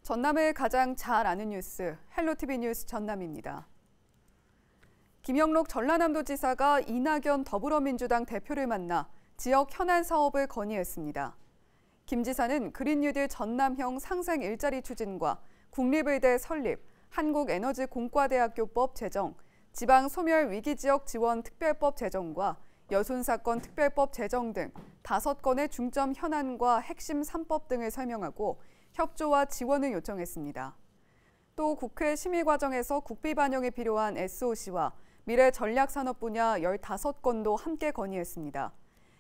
전남을 가장 잘 아는 뉴스, 헬로티비 뉴스 전남입니다. 김영록 전라남도지사가 이낙연 더불어민주당 대표를 만나 지역 현안 사업을 건의했습니다. 김 지사는 그린뉴딜 전남형 상생 일자리 추진과 국립의대 설립, 한국에너지공과대학교법 제정, 지방소멸위기지역 지원 특별법 제정과 여순사건 특별법 제정 등 5건의 중점 현안과 핵심 3법 등을 설명하고 협조와 지원을 요청했습니다. 또 국회 심의 과정에서 국비 반영에 필요한 SOC와 미래 전략산업 분야 15건도 함께 건의했습니다.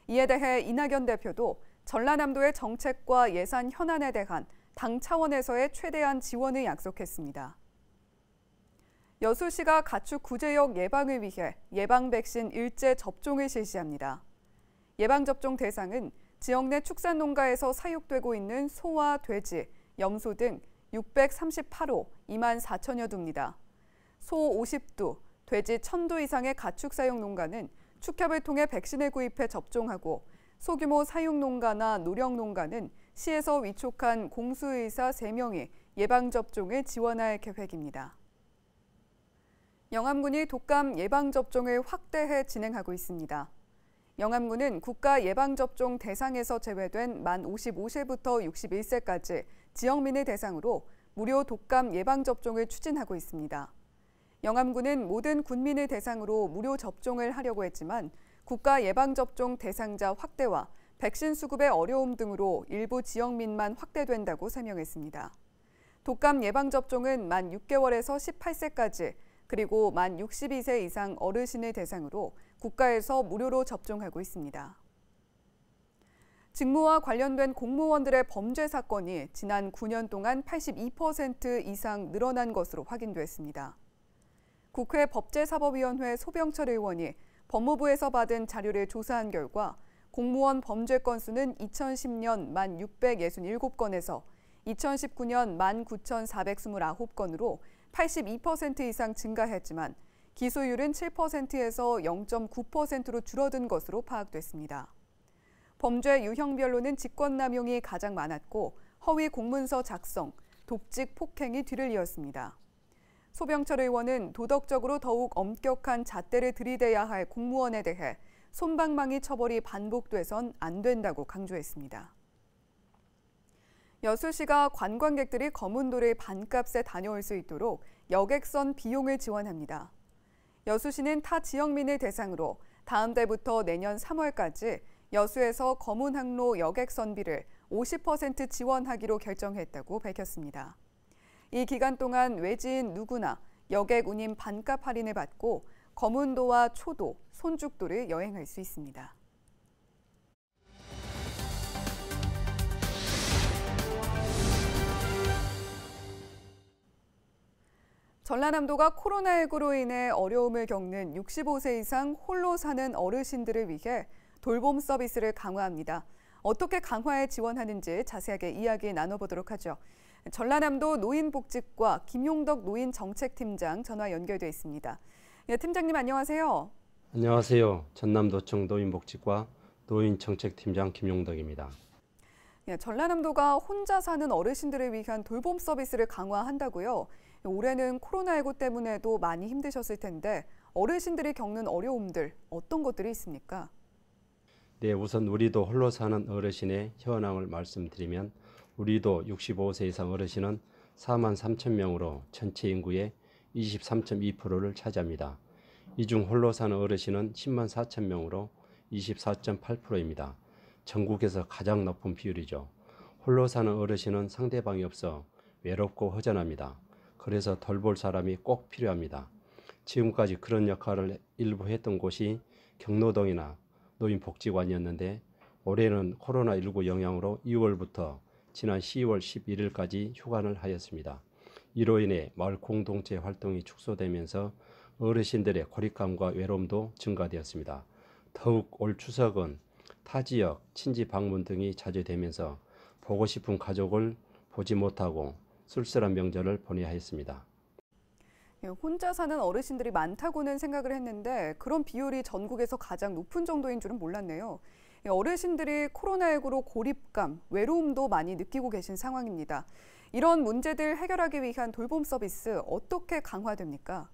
이에 대해 이낙연 대표도 전라남도의 정책과 예산 현안에 대한 당 차원에서의 최대한 지원을 약속했습니다. 여수시가 가축 구제역 예방을 위해 예방 백신 일제 접종을 실시합니다. 예방접종 대상은 지역 내 축산농가에서 사육되고 있는 소와 돼지, 염소 등 638호 2만 4천여 두입니다. 소 50두, 돼지 1000두 이상의 가축 사육 농가는 축협을 통해 백신을 구입해 접종하고 소규모 사육 농가나 노령 농가는 시에서 위촉한 공수의사 3명이 예방접종을 지원할 계획입니다. 영암군이 독감 예방접종을 확대해 진행하고 있습니다. 영암군은 국가 예방접종 대상에서 제외된 만 55세부터 61세까지 지역민을 대상으로 무료 독감 예방접종을 추진하고 있습니다. 영암군은 모든 군민을 대상으로 무료 접종을 하려고 했지만 국가 예방접종 대상자 확대와 백신 수급의 어려움 등으로 일부 지역민만 확대된다고 설명했습니다. 독감 예방접종은 만 6개월에서 18세까지 그리고 만 62세 이상 어르신을 대상으로 국가에서 무료로 접종하고 있습니다. 직무와 관련된 공무원들의 범죄 사건이 지난 9년 동안 82% 이상 늘어난 것으로 확인됐습니다. 국회 법제사법위원회 소병철 의원이 법무부에서 받은 자료를 조사한 결과 공무원 범죄 건수는 2010년 만 667건에서 2019년 만 9,429건으로 82% 이상 증가했지만 기소율은 7%에서 0.9%로 줄어든 것으로 파악됐습니다. 범죄 유형별로는 직권남용이 가장 많았고 허위 공문서 작성, 독직 폭행이 뒤를 이었습니다. 소병철 의원은 도덕적으로 더욱 엄격한 잣대를 들이대야 할 공무원에 대해 솜방망이 처벌이 반복돼선 안 된다고 강조했습니다. 여수시가 관광객들이 검은도를 반값에 다녀올 수 있도록 여객선 비용을 지원합니다. 여수시는 타 지역민을 대상으로 다음 달부터 내년 3월까지 여수에서 검은항로 여객선비를 50% 지원하기로 결정했다고 밝혔습니다. 이 기간 동안 외지인 누구나 여객 운임 반값 할인을 받고 검은도와 초도, 손죽도를 여행할 수 있습니다. 전라남도가 코로나19로 인해 어려움을 겪는 65세 이상 홀로 사는 어르신들을 위해 돌봄 서비스를 강화합니다. 어떻게 강화에 지원하는지 자세하게 이야기 나눠보도록 하죠. 전라남도 노인복지과 김용덕 노인정책팀장 전화 연결돼 있습니다. 네, 팀장님 안녕하세요. 안녕하세요. 전남도청 노인복지과 노인정책팀장 김용덕입니다. 네, 전라남도가 혼자 사는 어르신들을 위한 돌봄 서비스를 강화한다고요. 올해는 코로나19 때문에도 많이 힘드셨을 텐데 어르신들이 겪는 어려움들 어떤 것들이 있습니까? 네, 우선 우리도 홀로 사는 어르신의 현황을 말씀드리면 우리도 65세 이상 어르신은 4만 3천 명으로 전체 인구의 23.2%를 차지합니다. 이 중 홀로 사는 어르신은 10만 4천 명으로 24.8%입니다. 전국에서 가장 높은 비율이죠. 홀로 사는 어르신은 상대방이 없어 외롭고 허전합니다. 그래서 돌볼 사람이 꼭 필요합니다. 지금까지 그런 역할을 일부 했던 곳이 경로동이나 노인복지관이었는데 올해는 코로나19 영향으로 2월부터 지난 10월 11일까지 휴관을 하였습니다. 이로 인해 마을 공동체 활동이 축소되면서 어르신들의 고립감과 외로움도 증가되었습니다. 더욱 올 추석은 타 지역 친지 방문 등이 자주 되면서 보고 싶은 가족을 보지 못하고 쓸쓸한 명절을 보내야 했습니다. 혼자 사는 어르신들이 많다고는 생각을 했는데 그런 비율이 전국에서 가장 높은 정도인 줄은 몰랐네요. 어르신들이 코로나19로 고립감, 외로움도 많이 느끼고 계신 상황입니다. 이런 문제들 해결하기 위한 돌봄 서비스 어떻게 강화됩니까?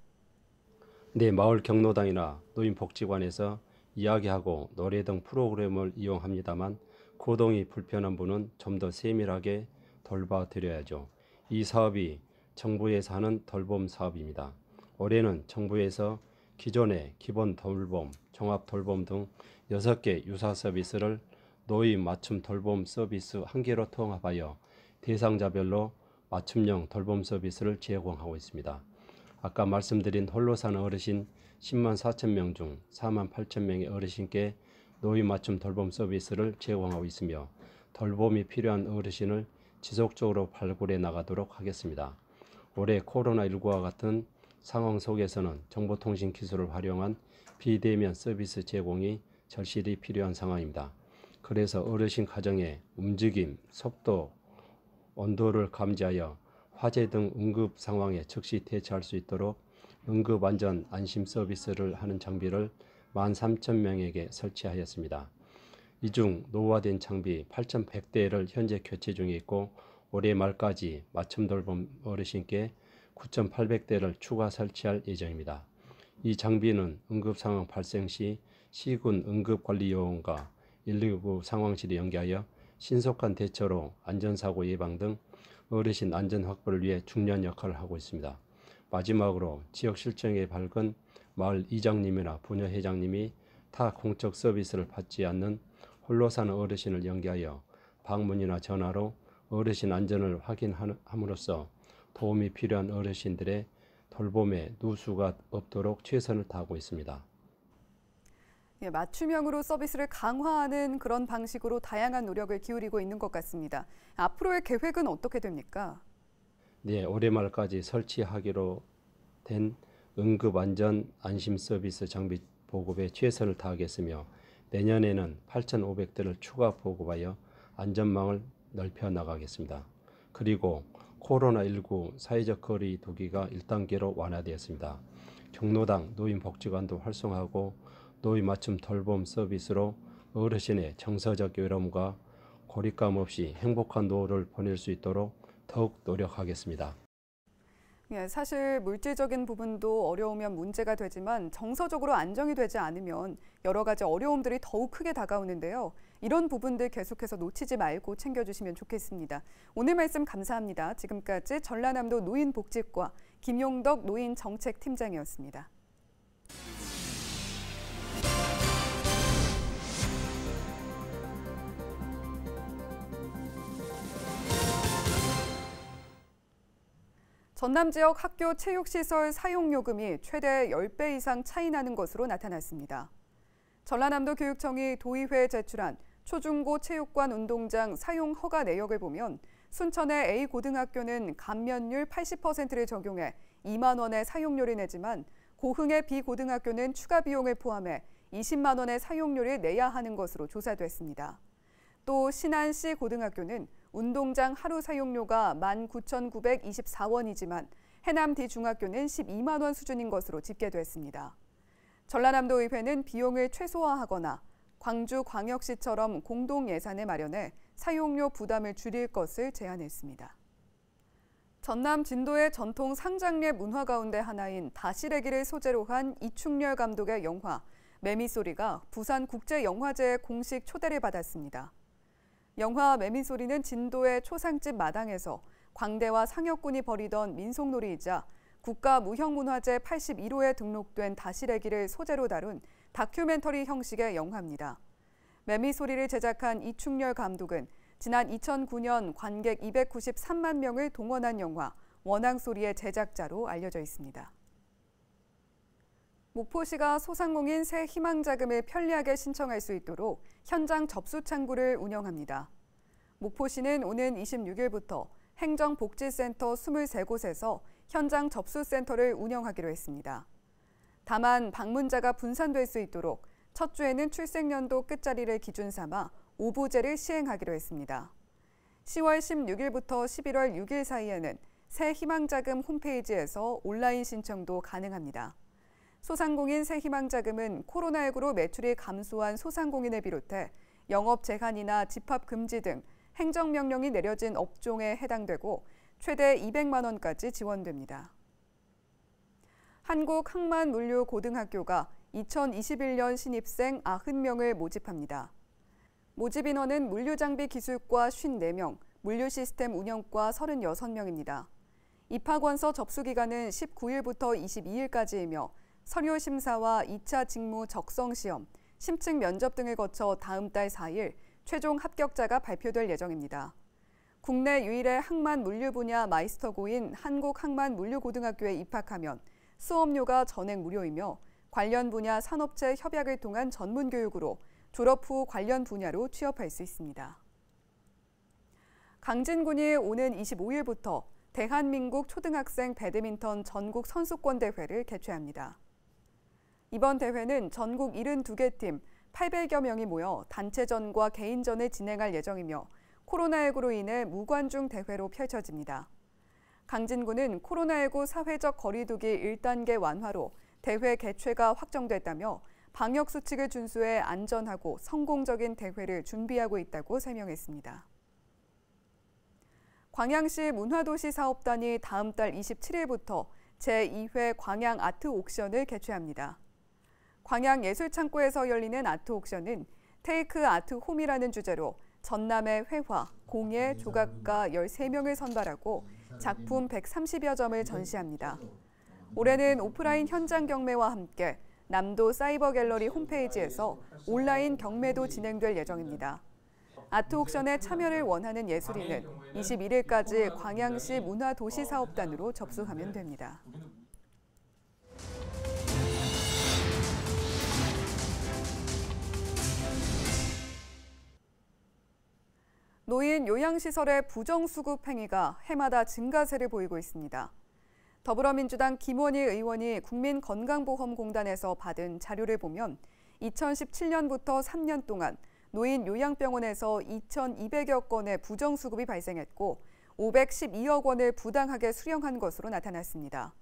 네, 마을 경로당이나 노인복지관에서 이야기하고 노래 등 프로그램을 이용합니다만 거동이 불편한 분은 좀 더 세밀하게 돌봐드려야죠. 이 사업이 정부에서 하는 돌봄 사업입니다. 올해는 정부에서 기존의 기본 돌봄, 종합 돌봄 등 6개 유사 서비스를 노인 맞춤 돌봄 서비스 1개로 통합하여 대상자별로 맞춤형 돌봄 서비스를 제공하고 있습니다. 아까 말씀드린 홀로 사는 어르신 10만 4천 명 중 4만 8천 명의 어르신께 노인 맞춤 돌봄 서비스를 제공하고 있으며 돌봄이 필요한 어르신을 지속적으로 발굴해 나가도록 하겠습니다. 올해 코로나19와 같은 상황 속에서는 정보통신 기술을 활용한 비대면 서비스 제공이 절실히 필요한 상황입니다. 그래서 어르신 가정의 움직임, 속도, 온도를 감지하여 화재 등 응급 상황에 즉시 대처할 수 있도록 응급안전 안심 서비스를 하는 장비를 13,000명에게 설치하였습니다. 이 중 노후화된 장비 8,100대를 현재 교체 중에 있고 올해 말까지 맞춤 돌봄 어르신께 9,800대를 추가 설치할 예정입니다. 이 장비는 응급상황 발생 시 시군 응급관리요원과 119 상황실에 연계하여 신속한 대처로 안전사고 예방 등 어르신 안전 확보를 위해 중요한 역할을 하고 있습니다. 마지막으로 지역 실정에 밝은 마을 이장님이나 부녀회장님이 타 공적 서비스를 받지 않는 홀로 사는 어르신을 연계하여 방문이나 전화로 어르신 안전을 확인함으로써 도움이 필요한 어르신들의 돌봄에 누수가 없도록 최선을 다하고 있습니다. 예, 맞춤형으로 서비스를 강화하는 그런 방식으로 다양한 노력을 기울이고 있는 것 같습니다. 앞으로의 계획은 어떻게 됩니까? 네, 올해 말까지 설치하기로 된 응급안전 안심 서비스 장비 보급에 최선을 다하겠으며 내년에는 8,500대를 추가 보급하여 안전망을 넓혀 나가겠습니다. 그리고 코로나19 사회적 거리 두기가 1단계로 완화되었습니다. 경로당, 노인복지관도 활성화하고 노인 맞춤 돌봄 서비스로 어르신의 정서적 외로움과 고립감 없이 행복한 노후를 보낼 수 있도록 더욱 노력하겠습니다. 예, 사실 물질적인 부분도 어려우면 문제가 되지만 정서적으로 안정이 되지 않으면 여러 가지 어려움들이 더욱 크게 다가오는데요. 이런 부분들 계속해서 놓치지 말고 챙겨주시면 좋겠습니다. 오늘 말씀 감사합니다. 지금까지 전라남도 노인복지과 김용덕 노인정책팀장이었습니다. 전남 지역 학교 체육시설 사용요금이 최대 10배 이상 차이 나는 것으로 나타났습니다. 전라남도 교육청이 도의회에 제출한 초중고 체육관 운동장 사용 허가 내역을 보면 순천의 A고등학교는 감면율 80%를 적용해 2만 원의 사용료를 내지만 고흥의 B고등학교는 추가 비용을 포함해 20만 원의 사용료를 내야 하는 것으로 조사됐습니다. 또 신안 C고등학교는 운동장 하루 사용료가 19,924원이지만 해남 D중학교는 12만 원 수준인 것으로 집계됐습니다. 전라남도의회는 비용을 최소화하거나 광주광역시처럼 공동 예산을 마련해 사용료 부담을 줄일 것을 제안했습니다. 전남 진도의 전통 상장례 문화 가운데 하나인 다시래기를 소재로 한 이충렬 감독의 영화 매미소리가 부산국제영화제에 공식 초대를 받았습니다. 영화 매미소리는 진도의 초상집 마당에서 광대와 상혁군이 벌이던 민속놀이이자 국가무형문화재 81호에 등록된 다시래기를 소재로 다룬 다큐멘터리 형식의 영화입니다. 매미소리를 제작한 이충렬 감독은 지난 2009년 관객 293만 명을 동원한 영화 원앙소리의 제작자로 알려져 있습니다. 목포시가 소상공인 새 희망자금을 편리하게 신청할 수 있도록 현장 접수 창구를 운영합니다. 목포시는 오는 26일부터 행정복지센터 23곳에서 현장 접수센터를 운영하기로 했습니다. 다만 방문자가 분산될 수 있도록 첫 주에는 출생연도 끝자리를 기준 삼아 오부제를 시행하기로 했습니다. 10월 16일부터 11월 6일 사이에는 새 희망자금 홈페이지에서 온라인 신청도 가능합니다. 소상공인 새 희망자금은 코로나19로 매출이 감소한 소상공인을 비롯해 영업 제한이나 집합 금지 등 행정명령이 내려진 업종에 해당되고 최대 200만 원까지 지원됩니다. 한국항만물류고등학교가 2021년 신입생 90명을 모집합니다. 모집 인원은 물류장비 기술과 54명, 물류시스템 운영과 36명입니다. 입학원서 접수 기간은 19일부터 22일까지이며 서류 심사와 2차 직무 적성 시험, 심층 면접 등을 거쳐 다음 달 4일 최종 합격자가 발표될 예정입니다. 국내 유일의 항만 물류 분야 마이스터고인 한국항만물류고등학교에 입학하면 수업료가 전액 무료이며 관련 분야 산업체 협약을 통한 전문 교육으로 졸업 후 관련 분야로 취업할 수 있습니다. 강진군이 오는 25일부터 대한민국 초등학생 배드민턴 전국 선수권 대회를 개최합니다. 이번 대회는 전국 72개 팀 800여 명이 모여 단체전과 개인전을 진행할 예정이며 코로나19로 인해 무관중 대회로 펼쳐집니다. 강진군은 코로나19 사회적 거리두기 1단계 완화로 대회 개최가 확정됐다며 방역수칙을 준수해 안전하고 성공적인 대회를 준비하고 있다고 설명했습니다. 광양시 문화도시 사업단이 다음 달 27일부터 제2회 광양 아트 옥션을 개최합니다. 광양 예술창고에서 열리는 아트 옥션은 테이크 아트 홈이라는 주제로 전남의 회화, 공예, 조각가 13명을 선발하고 작품 130여 점을 전시합니다. 올해는 오프라인 현장 경매와 함께 남도 사이버 갤러리 홈페이지에서 온라인 경매도 진행될 예정입니다. 아트 옥션에 참여를 원하는 예술인은 21일까지 광양시 문화도시사업단으로 접수하면 됩니다. 노인 요양시설의 부정수급 행위가 해마다 증가세를 보이고 있습니다. 더불어민주당 김원희 의원이 국민건강보험공단에서 받은 자료를 보면 2017년부터 3년 동안 노인 요양병원에서 2,200여 건의 부정수급이 발생했고 512억 원을 부당하게 수령한 것으로 나타났습니다.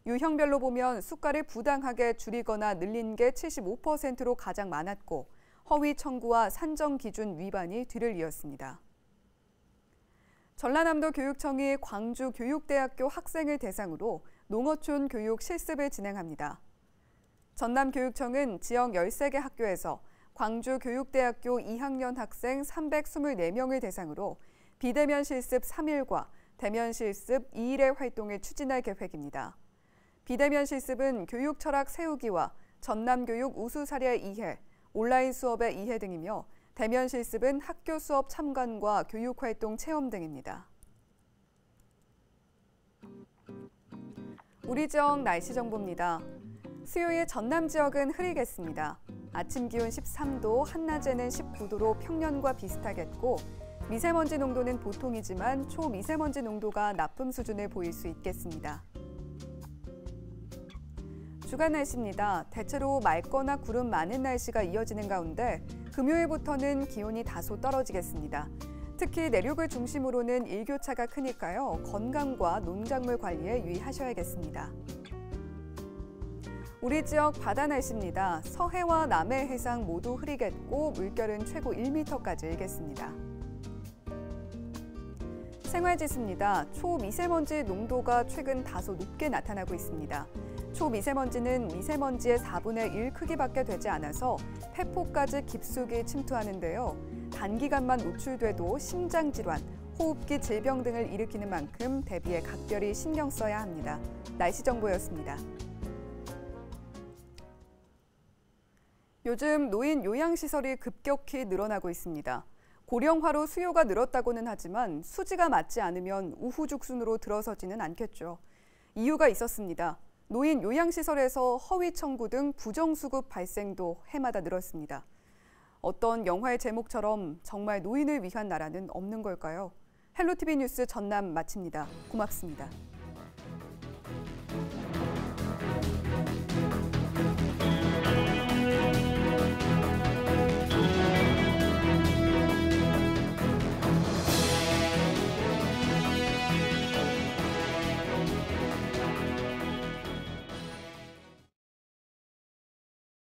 유형별로 보면 수가를 부당하게 줄이거나 늘린 게 75%로 가장 많았고 허위 청구와 산정 기준 위반이 뒤를 이었습니다. 전라남도 교육청이 광주교육대학교 학생을 대상으로 농어촌 교육 실습을 진행합니다. 전남교육청은 지역 13개 학교에서 광주교육대학교 2학년 학생 324명을 대상으로 비대면 실습 3일과 대면 실습 2일의 활동을 추진할 계획입니다. 비대면 실습은 교육 철학 세우기와 전남교육 우수 사례 이해, 온라인 수업의 이해 등이며 대면 실습은 학교 수업 참관과 교육활동 체험 등입니다. 우리 지역 날씨 정보입니다. 수요일 전남 지역은 흐리겠습니다. 아침 기온 13도, 한낮에는 19도로 평년과 비슷하겠고 미세먼지 농도는 보통이지만 초미세먼지 농도가 나쁨 수준을 보일 수 있겠습니다. 주간 날씨입니다. 대체로 맑거나 구름 많은 날씨가 이어지는 가운데 금요일부터는 기온이 다소 떨어지겠습니다. 특히 내륙을 중심으로는 일교차가 크니까요. 건강과 농작물 관리에 유의하셔야겠습니다. 우리 지역 바다 날씨입니다. 서해와 남해 해상 모두 흐리겠고 물결은 최고 1m까지 일겠습니다. 생활지수입니다. 초미세먼지 농도가 최근 다소 높게 나타나고 있습니다. 초미세먼지는 미세먼지의 4분의 1 크기밖에 되지 않아서 폐포까지 깊숙이 침투하는데요. 단기간만 노출돼도 심장질환, 호흡기 질병 등을 일으키는 만큼 대비에 각별히 신경 써야 합니다. 날씨 정보였습니다. 요즘 노인 요양시설이 급격히 늘어나고 있습니다. 고령화로 수요가 늘었다고는 하지만 수지가 맞지 않으면 우후죽순으로 들어서지는 않겠죠. 이유가 있었습니다. 노인 요양시설에서 허위 청구 등 부정수급 발생도 해마다 늘었습니다. 어떤 영화의 제목처럼 정말 노인을 위한 나라는 없는 걸까요? 헬로티비 뉴스 전남 마칩니다. 고맙습니다.